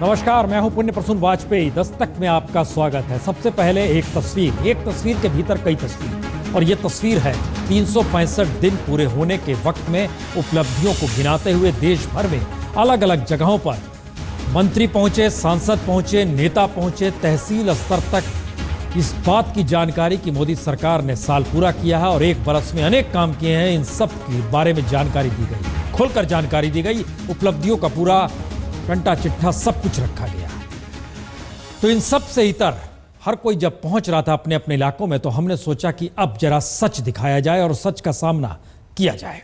नमस्कार, मैं हूं पुण्य प्रसून वाजपेयी। दस्तक में आपका स्वागत है। सबसे पहले एक तस्वीर के भीतर कई तस्वीर, और ये तस्वीर है 365 दिन पूरे होने के वक्त में उपलब्धियों को गिनाते हुए देश भर में अलग अलग जगहों पर मंत्री पहुंचे, सांसद पहुंचे, नेता पहुंचे, तहसील स्तर तक इस बात की जानकारी कि मोदी सरकार ने साल पूरा किया है और एक बरस में अनेक काम किए हैं। इन सब के बारे में जानकारी दी गई, खुलकर जानकारी दी गई, उपलब्धियों का पूरा कंटा चिट्ठा सब कुछ रखा गया। तो इन सब से इतर हर कोई जब पहुंच रहा था अपने अपने इलाकों में, तो हमने सोचा कि अब जरा सच दिखाया जाए और सच का सामना किया जाए।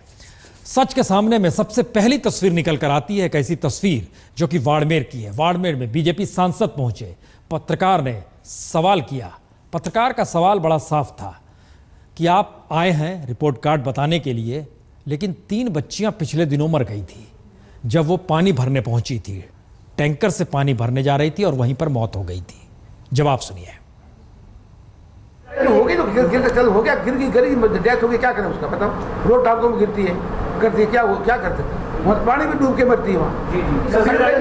सच के सामने में सबसे पहली तस्वीर निकल कर आती है, एक ऐसी तस्वीर जो कि बाड़मेर की है। बाड़मेर में बीजेपी सांसद पहुंचे, पत्रकार ने सवाल किया। पत्रकार का सवाल बड़ा साफ था कि आप आए हैं रिपोर्ट कार्ड बताने के लिए, लेकिन 3 बच्चियां पिछले दिनों मर गई थी जब वो पानी भरने पहुंची थी। टैंकर से पानी भरने जा रही थी और वहीं पर मौत हो गई थी। जवाब सुनिए। हो गई तो गिर चल हो गया, गिर गई, गरीब डेथ हो गई, क्या करें उसका बताओ। रोड टांगों में गिरती है, करती है, क्या करते, वहाँ पानी में डूब के मरती है। वहाँ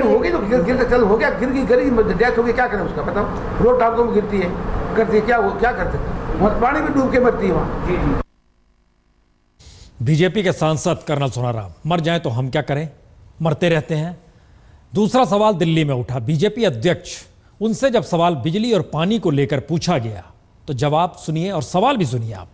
हो गई तो गिर चल हो गया, गिर गई, गरीब डेथ हो गई, क्या करें उसका बताओ। रोड टांगों में गिरती है, करती है, क्या करते, वहाँ पानी में डूब के मरती है वहाँ। बीजेपी के सांसद कर्नल सोनाराम, मर जाए तो हम क्या करें, मरते रहते हैं। दूसरा सवाल दिल्ली में उठा। बीजेपी अध्यक्ष, उनसे जब सवाल बिजली और पानी को लेकर पूछा गया तो जवाब सुनिए और सवाल भी सुनिए आप।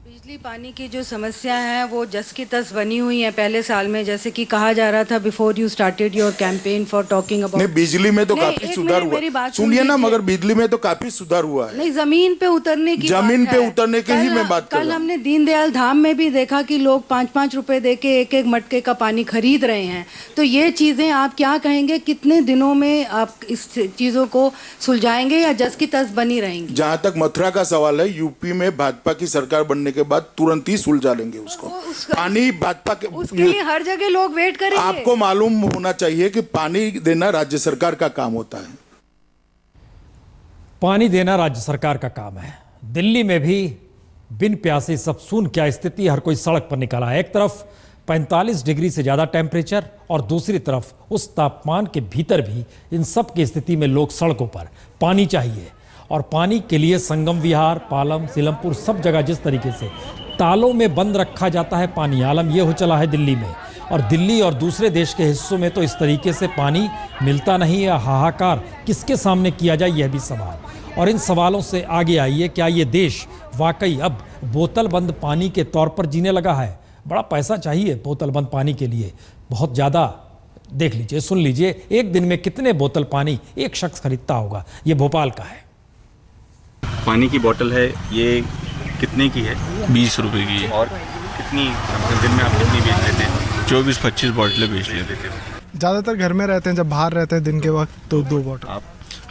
बिजली पानी की जो समस्या है वो जस की तस बनी हुई है पहले साल में, जैसे कि कहा जा रहा था before you started your campaign for talking about. नहीं, बिजली में तो काफी सुधार हुआ, सुनिए ना, मगर बिजली में तो काफी सुधार हुआ है। नहीं, जमीन पे उतरने की ही मैं बात कर रहा हूं। कल हमने दीनदयाल धाम में भी देखा कि लोग 5-5 रुपए दे के एक मटके का पानी खरीद रहे हैं। तो ये चीजें आप क्या कहेंगे, कितने दिनों में आप इस चीजों को सुलझाएंगे या जस की तस बनी रहेंगी? जहां तक मथुरा का सवाल है, यूपी में भाजपा की सरकार बनने के बाद तुरंत ही सुलझा लेंगे उसको। पानी भाजपा के, उसके लिए हर जगह लोग वेट करेंगे। आपको मालूम होना चाहिए कि पानी देना राज्य सरकार का काम होता है। पानी देना राज्य सरकार का काम है। दिल्ली में भी बिन प्यासे सब सुन क्या स्थिति, हर कोई सड़क पर निकला है। एक तरफ 45 डिग्री से ज्यादा टेम्परेचर और दूसरी तरफ उस तापमान के भीतर भी इन सब की स्थिति में लोग सड़कों पर। पानी चाहिए और पानी के लिए संगम विहार, पालम, सीलमपुर सब जगह जिस तरीके से तालों में बंद रखा जाता है पानी, आलम यह हो चला है दिल्ली में। और दिल्ली और दूसरे देश के हिस्सों में तो इस तरीके से पानी मिलता नहीं है। हाहाकार किसके सामने किया जाए, यह भी सवाल। और इन सवालों से आगे आइए, क्या ये देश वाकई अब बोतल बंद पानी के तौर पर जीने लगा है? बड़ा पैसा चाहिए बोतल बंद पानी के लिए, बहुत ज़्यादा। देख लीजिए, सुन लीजिए, एक दिन में कितने बोतल पानी एक शख्स खरीदता होगा। ये भोपाल का है। पानी की बोतल है, ये कितने की है? 20 रुपए की है। और कितनी दिन में आप कितनी बेच लेते हैं? 24-25 बोतलें बेच लेते थे। ज़्यादातर घर में रहते हैं, जब बाहर रहते हैं दिन के वक्त तो 2 बोतल। आप?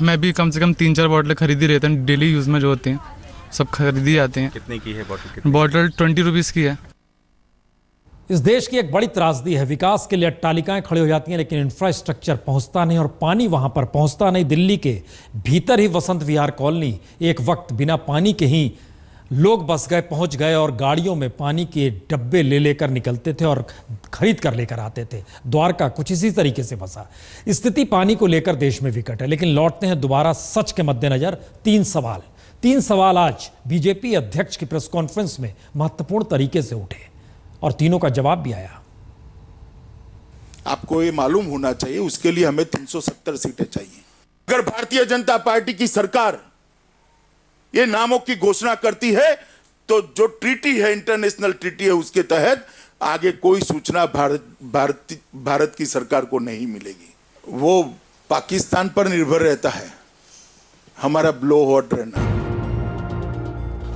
मैं भी कम से कम 3-4 बोतलें खरीद ही रहते हैं, डेली यूज़ में जो होते हैं सब खरीदी जाते हैं। कितने की है बोतल? बोतल 20 रुपीज़ की है। इस देश की एक बड़ी त्रासदी है, विकास के लिए अट्टालिकाएं खड़ी हो जाती हैं लेकिन इंफ्रास्ट्रक्चर पहुंचता नहीं और पानी वहां पर पहुंचता नहीं। दिल्ली के भीतर ही वसंत विहार कॉलोनी एक वक्त बिना पानी के ही लोग बस गए, पहुंच गए और गाड़ियों में पानी के डब्बे ले लेकर निकलते थे और खरीद कर लेकर आते थे। द्वारका कुछ इसी तरीके से बसा। स्थिति पानी को लेकर देश में विकट है। लेकिन लौटते हैं दोबारा सच के मद्देनजर। 3 सवाल आज बीजेपी अध्यक्ष की प्रेस कॉन्फ्रेंस में महत्वपूर्ण तरीके से उठे और तीनों का जवाब भी आया। आपको ये मालूम होना चाहिए, उसके लिए हमें 370 सीटें चाहिए। अगर भारतीय जनता पार्टी की सरकार ये नामों की घोषणा करती है तो जो ट्रीटी है, इंटरनेशनल ट्रीटी है, उसके तहत आगे कोई सूचना भारत की सरकार को नहीं मिलेगी। वो पाकिस्तान पर निर्भर रहता है हमारा ब्लो आउट रहना।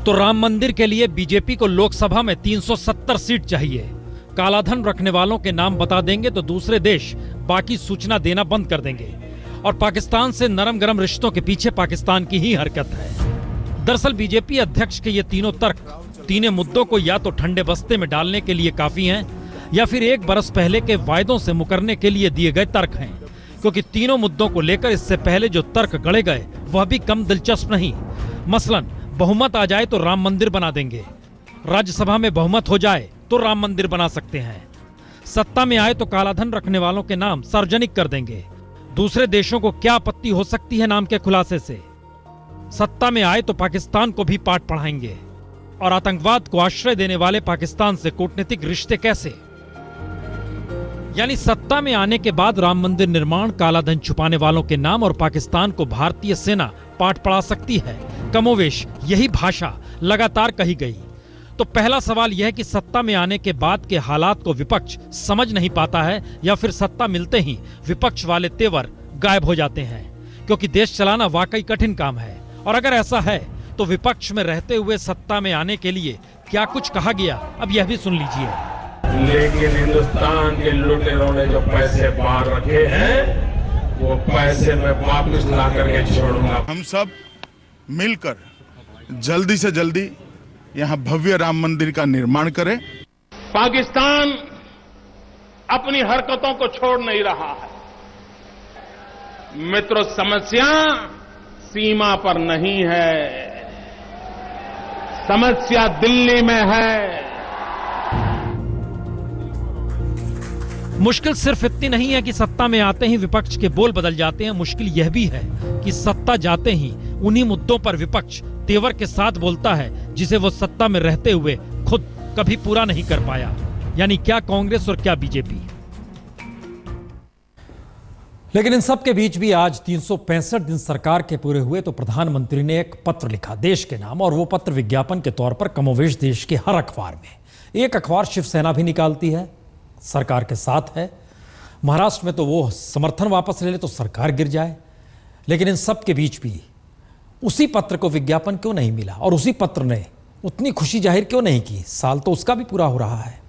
तो राम मंदिर के लिए बीजेपी को लोकसभा में 370 सीट चाहिए। कालाधन रखने वालों के नाम बता देंगे तो दूसरे देश बाकी सूचना देना बंद कर देंगे। और पाकिस्तान से नरम गरम रिश्तों के पीछे पाकिस्तान की ही हरकत है। दरअसल बीजेपी अध्यक्ष के ये तीनों तर्क, तीनों मुद्दों को या तो ठंडे बस्ते में डालने के लिए काफी हैं या फिर 1 बरस पहले के वायदों से मुकरने के लिए दिए गए तर्क हैं। क्योंकि तीनों मुद्दों को लेकर इससे पहले जो तर्क गढ़े गए वह भी कम दिलचस्प नहीं। मसलन बहुमत आ जाए तो राम मंदिर बना देंगे, राज्यसभा में बहुमत हो जाए तो राम मंदिर बना सकते हैं, सत्ता में आए तो कालाधन रखने वालों के नाम सार्वजनिक कर देंगे, दूसरे देशों को क्या आपत्ति हो सकती है नाम के खुलासे से? सत्ता में आए तो पाकिस्तान को भी पाठ पढ़ाएंगे। और आतंकवाद को आश्रय देने वाले पाकिस्तान से कूटनीतिक रिश्ते कैसे? यानी सत्ता में आने के बाद राम मंदिर निर्माण, कालाधन छुपाने वालों के नाम और पाकिस्तान को भारतीय सेना पाठ पढ़ा सकती है। कमोवेश यही भाषा लगातार कही गई। तो पहला सवाल यह है कि सत्ता में आने के बाद के हालात को विपक्ष समझ नहीं पाता है या फिर सत्ता मिलते ही विपक्ष वाले तेवर गायब हो जाते हैं, क्योंकि देश चलाना वाकई कठिन काम है। और अगर ऐसा है तो विपक्ष में रहते हुए सत्ता में आने के लिए क्या कुछ कहा गया, अब यह भी सुन लीजिए। लेकिन हिंदुस्तान के लुटेरों ने जो पैसे बाहर रखे हैं वो पैसे मैं वापस ला करके छोड़ूंगा। हम सब मिलकर जल्दी से जल्दी यहाँ भव्य राम मंदिर का निर्माण करें। पाकिस्तान अपनी हरकतों को छोड़ नहीं रहा है। मित्रों, समस्या सीमा पर नहीं है, समस्या दिल्ली में है। मुश्किल सिर्फ इतनी नहीं है कि सत्ता में आते ही विपक्ष के बोल बदल जाते हैं, मुश्किल यह भी है कि सत्ता जाते ही उन्हीं मुद्दों पर विपक्ष तेवर के साथ बोलता है जिसे वो सत्ता में रहते हुए खुद कभी पूरा नहीं कर पाया। यानी क्या कांग्रेस और क्या बीजेपी। लेकिन इन सब के बीच भी आज 365 दिन सरकार के पूरे हुए तो प्रधानमंत्री ने एक पत्र लिखा देश के नाम, और वो पत्र विज्ञापन के तौर पर कमोवेश देश के हर अखबार में। एक अखबार शिवसेना भी निकालती है, सरकार के साथ है। महाराष्ट्र में तो वो समर्थन वापस ले ले तो सरकार गिर जाए। लेकिन इन सब के बीच भी उसी पत्र को विज्ञापन क्यों नहीं मिला और उसी पत्र ने उतनी खुशी जाहिर क्यों नहीं की? साल तो उसका भी पूरा हो रहा है।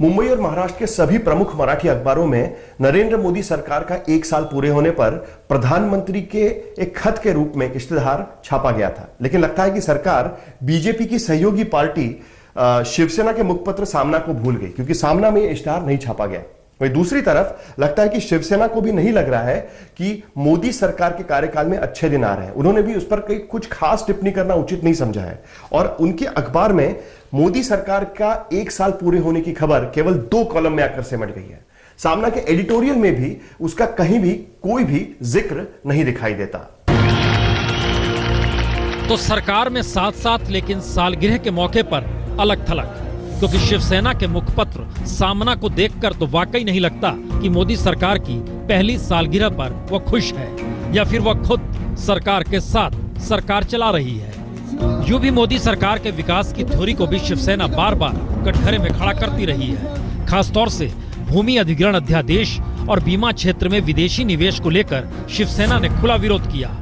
मुंबई और महाराष्ट्र के सभी प्रमुख मराठी अखबारों में नरेंद्र मोदी सरकार का 1 साल पूरे होने पर प्रधानमंत्री के एक खत के रूप में इश्तेहार छापा गया था। लेकिन लगता है कि सरकार बीजेपी की सहयोगी पार्टी शिवसेना के मुखपत्र सामना को भूल गई, क्योंकि सामना में यह इश्तेहार नहीं छापा गया। वहीं दूसरी तरफ लगता है कि शिवसेना को भी नहीं लग रहा है कि मोदी सरकार के कार्यकाल में अच्छे दिन आ रहे हैं। उन्होंने भी उस पर कुछ खास टिप्पणी करना उचित नहीं समझा है। और उनके अखबार में मोदी सरकार का 1 साल पूरे होने की खबर केवल 2 कॉलम में आकर सिमट गई है। सामना के एडिटोरियल में भी उसका कहीं भी कोई भी जिक्र नहीं दिखाई देता। तो सरकार में साथ साथ लेकिन सालगिरह के मौके पर अलग थलग, क्योंकि शिवसेना के मुखपत्र सामना को देखकर तो वाकई नहीं लगता कि मोदी सरकार की पहली सालगिरह पर वो खुश है या फिर वह खुद सरकार के साथ सरकार चला रही है। यूं भी मोदी सरकार के विकास की थ्योरी को भी शिवसेना बार बार कटघरे में खड़ा करती रही है। खासतौर से भूमि अधिग्रहण अध्यादेश और बीमा क्षेत्र में विदेशी निवेश को लेकर शिवसेना ने खुला विरोध किया।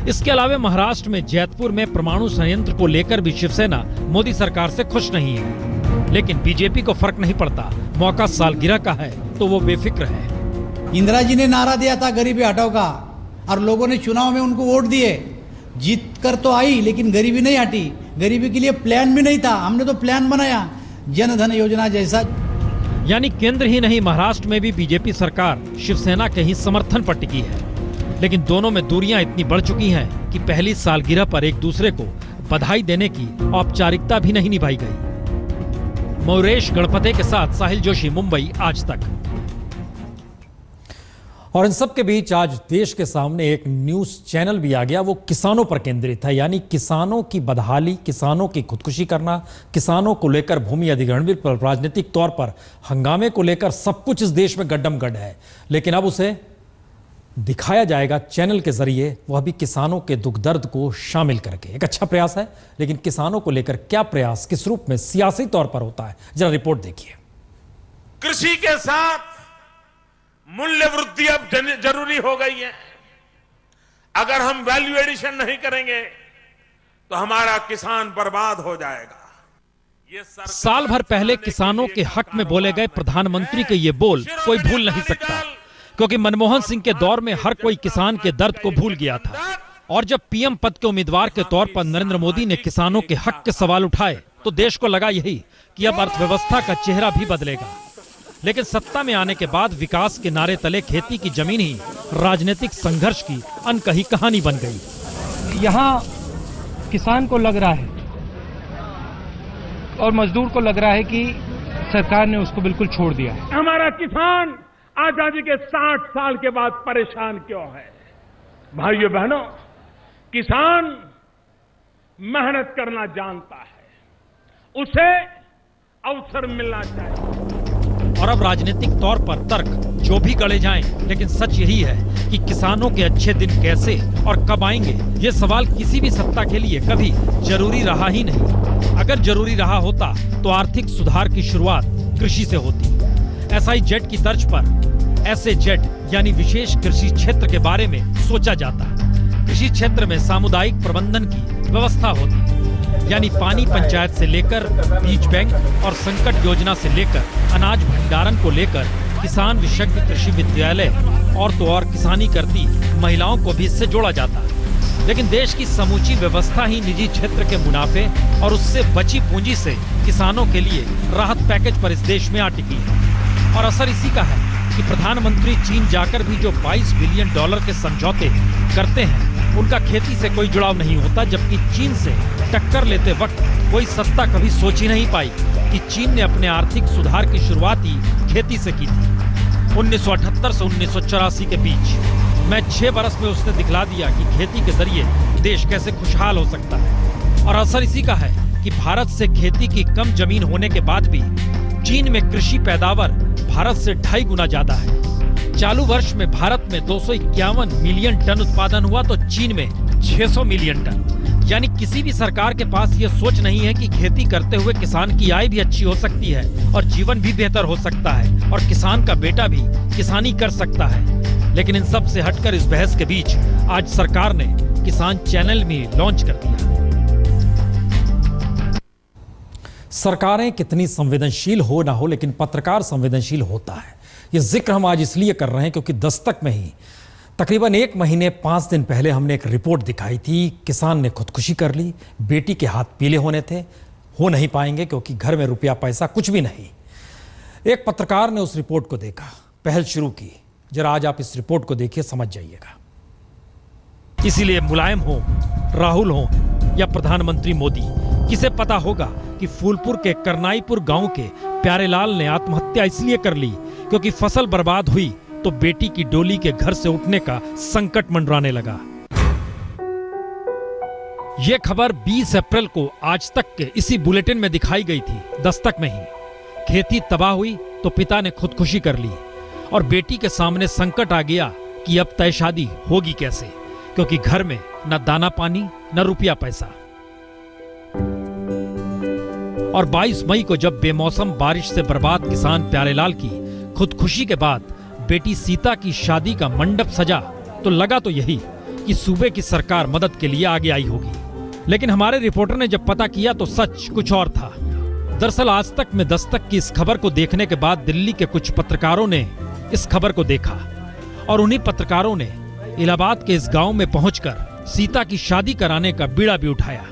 इसके अलावा महाराष्ट्र में जैतपुर में परमाणु संयंत्र को लेकर भी शिवसेना मोदी सरकार से खुश नहीं है। लेकिन बीजेपी को फर्क नहीं पड़ता, मौका सालगिरह का है तो वो बेफिक्र है। इंदिरा जी ने नारा दिया था गरीबी हटाओ का, और लोगों ने चुनाव में उनको वोट दिए, जीत कर तो आई लेकिन गरीबी नहीं हटी। गरीबी के लिए प्लान भी नहीं था, हमने तो प्लान बनाया जन धन योजना जैसा। यानी केंद्र ही नहीं महाराष्ट्र में भी बीजेपी सरकार शिवसेना के ही समर्थन पर टिकी है। लेकिन दोनों में दूरियां इतनी बढ़ चुकी हैं कि पहली सालगिरह पर एक दूसरे को बधाई देने की औपचारिकता भी नहीं निभाई गई। मयूरेश गणपते के साथ साहिल जोशी, मुंबई आज तक। और इन सब के बीच आज देश के सामने एक न्यूज चैनल भी आ गया, वो किसानों पर केंद्रित है। यानी किसानों की बदहाली, किसानों की खुदकुशी करना, किसानों को लेकर भूमि अधिग्रहण बिल पर राजनीतिक तौर पर हंगामे को लेकर सब कुछ इस देश में गड्ढम गड्ढ है। लेकिन अब उसे दिखाया जाएगा चैनल के जरिए, वह भी किसानों के दुख दर्द को शामिल करके। एक अच्छा प्रयास है, लेकिन किसानों को लेकर क्या प्रयास किस रूप में सियासी तौर पर होता है, जरा रिपोर्ट देखिए। कृषि के साथ मूल्य वृद्धि अब जरूरी हो गई है। अगर हम वैल्यू एडिशन नहीं करेंगे तो हमारा किसान बर्बाद हो जाएगा। ये साल भर पहले किसानों के हक में बोले गए प्रधानमंत्री के ये बोल कोई भूल नहीं सकता, क्योंकि मनमोहन सिंह के दौर में हर कोई किसान के दर्द को भूल गया था। और जब पीएम पद के उम्मीदवार के तौर पर नरेंद्र मोदी ने किसानों के हक के सवाल उठाए तो देश को लगा यही कि अब अर्थव्यवस्था का चेहरा भी बदलेगा। लेकिन सत्ता में आने के बाद विकास के नारे तले खेती की जमीन ही राजनीतिक संघर्ष की अनकही कहानी बन गई। यहाँ किसान को लग रहा है और मजदूर को लग रहा है कि सरकार ने उसको बिल्कुल छोड़ दिया है। हमारा किसान आजादी के 60 साल के बाद परेशान क्यों है? भाइयों बहनों, किसान मेहनत करना जानता है, उसे अवसर मिलना चाहिए। और अब राजनीतिक तौर पर तर्क जो भी गढ़े जाएं, लेकिन सच यही है कि किसानों के अच्छे दिन कैसे और कब आएंगे, ये सवाल किसी भी सत्ता के लिए कभी जरूरी रहा ही नहीं। अगर जरूरी रहा होता तो आर्थिक सुधार की शुरुआत कृषि से होती। SIZ की तर्ज पर SAZ यानी विशेष कृषि क्षेत्र के बारे में सोचा जाता। कृषि क्षेत्र में सामुदायिक प्रबंधन की व्यवस्था होती, यानी पानी पंचायत से लेकर बीज बैंक और संकट योजना से लेकर अनाज भंडारण को लेकर किसान विशेषज्ञ कृषि विद्यालय और तो और किसानी करती महिलाओं को भी इससे जोड़ा जाता। लेकिन देश की समूची व्यवस्था ही निजी क्षेत्र के मुनाफे और उससे बची पूंजी से किसानों के लिए राहत पैकेज पर इस देश में आ टिकी है। और असर इसी का है कि प्रधानमंत्री चीन जाकर भी जो $22 बिलियन के समझौते करते हैं, उनका खेती से कोई जुड़ाव नहीं होता, जबकि चीन से टक्कर लेते वक्त कोई सत्ता कभी सोच ही नहीं पाई कि चीन ने अपने आर्थिक सुधार की शुरुआत ही खेती से की थी। 1978 से 1984 के बीच मैं 6 बरस में उसने दिखला दिया कि खेती के जरिए देश कैसे खुशहाल हो सकता है। और असर इसी का है कि भारत से खेती की कम जमीन होने के बाद भी चीन में कृषि पैदावार भारत से 2.5 गुना ज्यादा है। चालू वर्ष में भारत में 251 मिलियन टन उत्पादन हुआ तो चीन में 600 मिलियन टन। यानी किसी भी सरकार के पास ये सोच नहीं है कि खेती करते हुए किसान की आय भी अच्छी हो सकती है और जीवन भी बेहतर हो सकता है और किसान का बेटा भी किसानी कर सकता है। लेकिन इन सब से हटकर इस बहस के बीच आज सरकार ने किसान चैनल भी लॉन्च कर दिया। सरकारें कितनी संवेदनशील हो ना हो, लेकिन पत्रकार संवेदनशील होता है। ये जिक्र हम आज इसलिए कर रहे हैं क्योंकि दस्तक में ही तकरीबन 1 महीने 5 दिन पहले हमने एक रिपोर्ट दिखाई थी। किसान ने खुदकुशी कर ली, बेटी के हाथ पीले होने थे, हो नहीं पाएंगे क्योंकि घर में रुपया पैसा कुछ भी नहीं। एक पत्रकार ने उस रिपोर्ट को देखा, पहल शुरू की। जरा आज आप इस रिपोर्ट को देखिए, समझ जाइएगा। इसीलिए मुलायम हो, राहुल हो या प्रधानमंत्री मोदी, किसे पता होगा कि फूलपुर के करनाईपुर गांव के प्यारेलाल ने आत्महत्या इसलिए कर ली क्योंकि फसल बर्बाद हुई तो बेटी की डोली के घर से उठने का संकट मंडराने लगा। यह खबर 20 अप्रैल को आज तक के इसी बुलेटिन में दिखाई गई थी, दस्तक में ही। खेती तबाह हुई तो पिता ने खुदकुशी कर ली और बेटी के सामने संकट आ गया कि अब तय शादी होगी कैसे, क्योंकि घर में न दाना पानी न रुपया पैसा। और 22 मई को जब बेमौसम बारिश से बर्बाद किसान प्यारेलाल की खुदकुशी के बाद बेटी सीता की शादी का मंडप सजा तो लगा तो यही कि सूबे की सरकार मदद के लिए आगे आई होगी। लेकिन हमारे रिपोर्टर ने जब पता किया तो सच कुछ और था। दरअसल आज तक में दस्तक की इस खबर को देखने के बाद दिल्ली के कुछ पत्रकारों ने इस खबर को देखा और उन्हीं पत्रकारों ने इलाहाबाद के इस गांव में पहुंचकर सीता की शादी कराने का बीड़ा भी उठाया।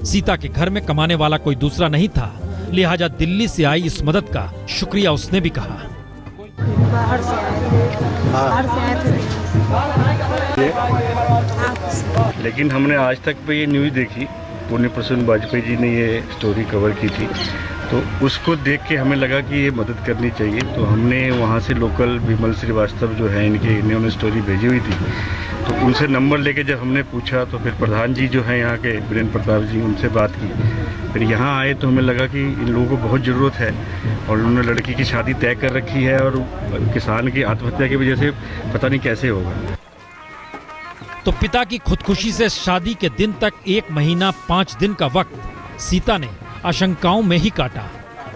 सीता के घर में कमाने वाला कोई दूसरा नहीं था, लिहाजा दिल्ली से आई इस मदद का शुक्रिया उसने भी कहा। बाहर से आए थे। लेकिन हमने आज तक पे ये न्यूज़ देखी, पुण्य प्रसून वाजपेयी जी ने ये स्टोरी कवर की थी, तो उसको देख के हमें लगा कि ये मदद करनी चाहिए। तो हमने वहाँ से लोकल विमल श्रीवास्तव जो है इन्होंने स्टोरी भेजी हुई थी, तो उनसे नंबर लेके जब हमने पूछा तो फिर प्रधान जी जो हैं यहाँ के वीरेंद्र प्रताप जी, उनसे बात की। फिर यहाँ आए तो हमें लगा कि इन लोगों को बहुत ज़रूरत है और उन्होंने लड़की की शादी तय कर रखी है और किसान की आत्महत्या की वजह से पता नहीं कैसे होगा। तो पिता की खुदकुशी से शादी के दिन तक 1 महीना 5 दिन का वक्त सीता ने आशंकाओं में ही काटा,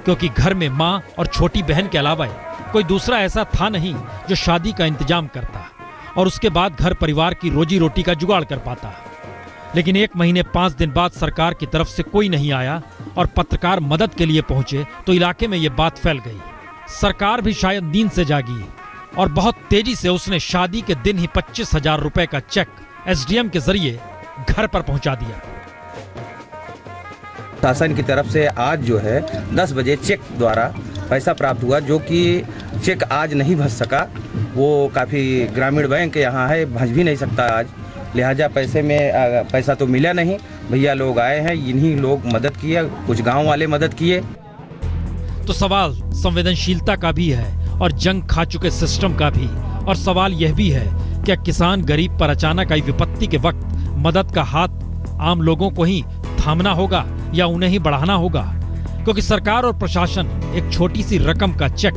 क्योंकि घर में माँ और छोटी बहन के अलावा कोई दूसरा ऐसा था नहीं जो शादी का इंतजाम करता और उसके बाद घर परिवार की रोजी रोटी का जुगाड़ कर पाता। लेकिन 1 महीने 5 दिन बाद सरकार की तरफ से कोई नहीं आया और पत्रकार मदद के लिए पहुंचे तो इलाके में ये बात फैल गई। सरकार भी शायद नींद से जागी और बहुत तेजी से उसने शादी के दिन ही 25,000 रुपए का चेक SDM के जरिए घर पर पहुंचा दिया। शासन की तरफ से आज जो है 10 बजे चेक द्वारा पैसा प्राप्त हुआ, जो कि चेक आज नहीं भज सका। वो काफ़ी ग्रामीण बैंक यहाँ है, भज भी नहीं सकता आज, लिहाजा पैसा तो मिला नहीं। भैया लोग आए हैं, इन्हीं लोग मदद किया, कुछ गांव वाले मदद किए। तो सवाल संवेदनशीलता का भी है और जंग खा चुके सिस्टम का भी। और सवाल यह भी है, क्या किसान गरीब पर अचानक आई विपत्ति के वक्त मदद का हाथ आम लोगों को ही थामना होगा या उन्हें ही बढ़ाना होगा? क्योंकि सरकार और प्रशासन एक छोटी सी रकम का चेक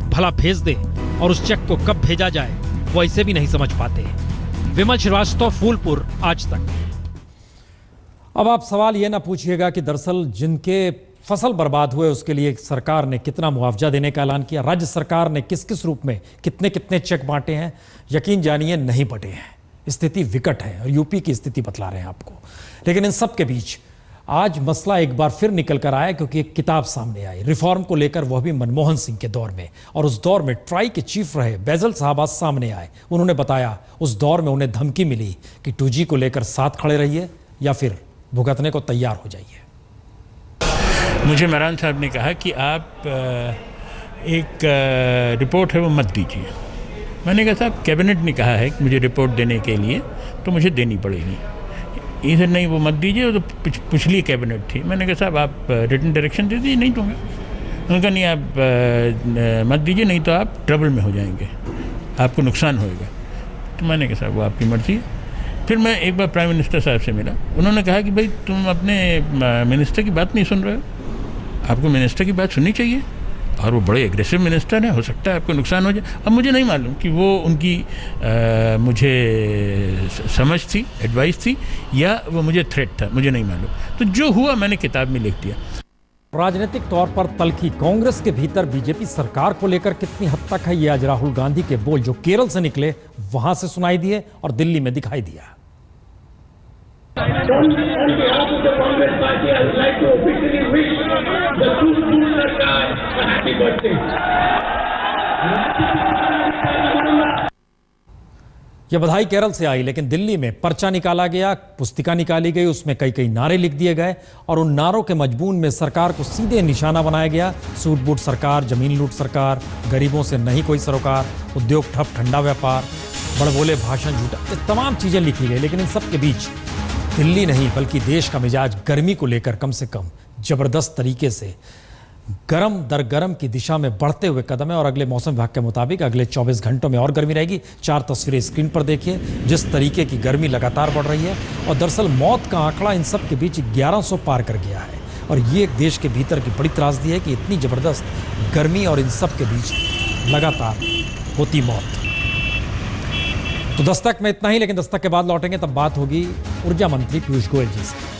भला भेज दे और उस चेक को कब भेजा जाए वो ऐसे भी नहीं समझ पाते। विमल श्रीवास्तव, फूलपुर, आज तक। अब आप सवाल ये ना पूछिएगा कि दरअसल जिनके फसल बर्बाद हुए उसके लिए सरकार ने कितना मुआवजा देने का ऐलान किया, राज्य सरकार ने किस किस रूप में कितने कितने चेक बांटे हैं। यकीन जानिए नहीं बटे हैं। स्थिति विकट है और यूपी की स्थिति बतला रहे हैं आपको। लेकिन इन सब के बीच आज मसला एक बार फिर निकल कर आया, क्योंकि एक किताब सामने आई रिफॉर्म को लेकर, वह भी मनमोहन सिंह के दौर में। और उस दौर में ट्राई के चीफ रहे बैजल साहब आज सामने आए। उन्होंने बताया उस दौर में उन्हें धमकी मिली कि 2G को लेकर साथ खड़े रहिए या फिर भुगतने को तैयार हो जाइए। मुझे इमरान साहब ने कहा कि आप एक रिपोर्ट है वो मत दीजिए। मैंने कहा साहब कैबिनेट ने कहा है कि मुझे रिपोर्ट देने के लिए तो मुझे देनी पड़ेगी। इसे नहीं वो मत दीजिए, वो तो पिछली कैबिनेट थी। मैंने कहा साहब आप रिटन डायरेक्शन दे दीजिए, नहीं दूँगा। उन्होंने कहा नहीं आप मत दीजिए, नहीं तो आप ट्रबल में हो जाएंगे, आपको नुकसान होएगा। तो मैंने कहा साहब वो आपकी मर्जी है। फिर मैं एक बार प्राइम मिनिस्टर साहब से मिला। उन्होंने कहा कि भाई तुम अपने मिनिस्टर की बात नहीं सुन रहे हो, आपको मिनिस्टर की बात सुननी चाहिए। और वो बड़े एग्रेसिव मिनिस्टर हैं, हो सकता है आपको नुकसान हो जाए। अब मुझे नहीं मालूम कि वो उनकी मुझे समझ थी, एडवाइस थी, या वो मुझे थ्रेट था, मुझे नहीं मालूम। तो जो हुआ मैंने किताब में लिख दिया। राजनीतिक तौर पर तल्खी कांग्रेस के भीतर बीजेपी सरकार को लेकर कितनी हद तक है, ये आज राहुल गांधी के बोल जो केरल से निकले वहां से सुनाई दिए और दिल्ली में दिखाई दिया। यह बधाई केरल से आई, लेकिन दिल्ली में पर्चा निकाला गया, पुस्तिका निकाली गई, उसमें कई कई नारे लिख दिए गए और उन नारों के मजमून में सरकार को सीधे निशाना बनाया गया। सूट बूट सरकार, जमीन लूट सरकार, गरीबों से नहीं कोई सरोकार, उद्योग ठप, ठंडा व्यापार, बड़बोले भाषण, झूठा, ये तमाम चीजें लिखी गई। लेकिन इन सब के बीच दिल्ली नहीं बल्कि देश का मिजाज गर्मी को लेकर कम से कम जबरदस्त तरीके से गरम दर गरम की दिशा में बढ़ते हुए कदम है। और अगले मौसम विभाग के मुताबिक अगले 24 घंटों में और गर्मी रहेगी। 4 तस्वीरें स्क्रीन पर देखिए, जिस तरीके की गर्मी लगातार बढ़ रही है। और दरअसल मौत का आंकड़ा इन सब के बीच 1100 पार कर गया है। और ये एक देश के भीतर की बड़ी त्रासदी है कि इतनी जबरदस्त गर्मी और इन सब के बीच लगातार होती मौत। तो दस्तक में इतना ही, लेकिन दस्तक के बाद लौटेंगे तब बात होगी ऊर्जा मंत्री पीयूष गोयल जी से।